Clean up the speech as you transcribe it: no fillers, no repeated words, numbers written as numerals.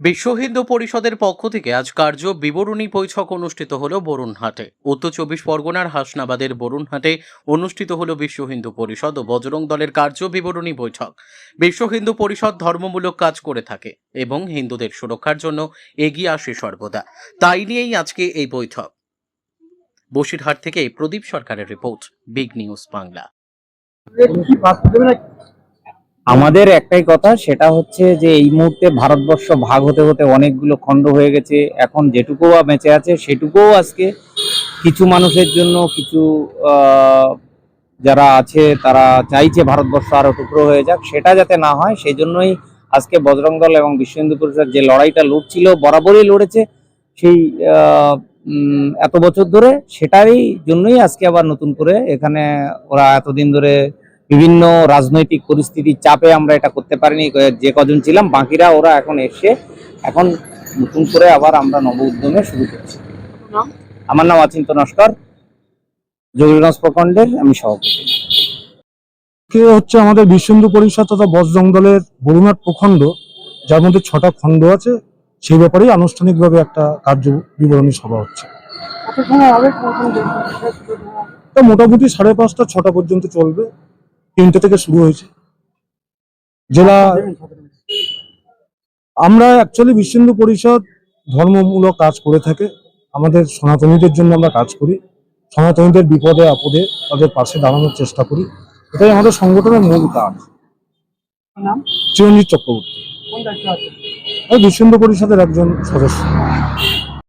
বিশ্ব হিন্দু পরিষদের পক্ষ থেকে আজ কার্য বিবরণী বৈঠক অনুষ্ঠিত হল বরুণহাটে। উত্তর চব্বিশ পরগনার হাসনাবাদের বরুণহাটে অনুষ্ঠিত হল বিশ্ব হিন্দু পরিষদ ও বজরং দলের কার্য বিবরণী বৈঠক। বিশ্ব হিন্দু পরিষদ ধর্মমূলক কাজ করে থাকে এবং হিন্দুদের সুরক্ষার জন্য এগিয়ে আসে সর্বদা। তাই নিয়েই আজকে এই বৈঠক। বসিরহাট থেকে প্রদীপ সরকারের রিপোর্ট, বিগ নিউজ বাংলা। আমাদের একটাই কথা, সেটা হচ্ছে যে এই মুহূর্তে ভারতবর্ষ ভাগ হতে হতে অনেকগুলো খণ্ড হয়ে গেছে। এখন যেটুকু বেঁচে আছে সেটুকুও আজকে কিছু মানুষের জন্য, কিছু যারা আছে তারা চাইছে ভারতবর্ষ আরো টুকরো হয়ে যাক, সেটা যাতে না হয় সেই জন্যই আজকে বজরং দল এবং বিশ্ব হিন্দু পরিষদ যে লড়াইটা লড়ছিল, বরাবরই লড়েছে সেই এত বছর ধরে, সেটারই জন্যই আজকে আবার নতুন করে এখানে ওরা এতদিন ধরে বিভিন্ন রাজনৈতিক পরিস্থিতির চাপে আমরা এটা করতে পারিনি, যে কজন ছিলাম বাকিরা ওরা এখন এসে এখন নতুন করে আবার আমরা নব উদ্যমে শুরু করছি। আমার নাম অচিন্ত নস্কর, যোগীগঞ্জ প্রখণ্ডের আমি সভাপতি। হচ্ছে আমাদের বিশ্ব হিন্দু পরিষদ তথা বজরং দলের বরুণহাট প্রখণ্ড, যার মধ্যে 6টা খণ্ড আছে, সেই ব্যাপারেই আনুষ্ঠানিকভাবে একটা কার্য বিবরণী সভা হচ্ছে। মোটামুটি 5:30 6টা পর্যন্ত চলবে। 3টে থেকে শুরু হয়েছে। জেলা আমরা অ্যাকচুয়ালি বিশ্ব হিন্দু পরিষদ ধর্মমূলক কাজ করে থাকে। আমাদের সনাতনীদের জন্য আমরা কাজ করি, সনাতনীদের বিপদে আপদে তাদের পাশে দাঁড়ানোর চেষ্টা করি, এটাই আমাদের সংগঠনের মূল কাজ। চিরঞ্জিত চক্রবর্তী, বিশ্ব হিন্দু পরিষদের একজন সদস্য।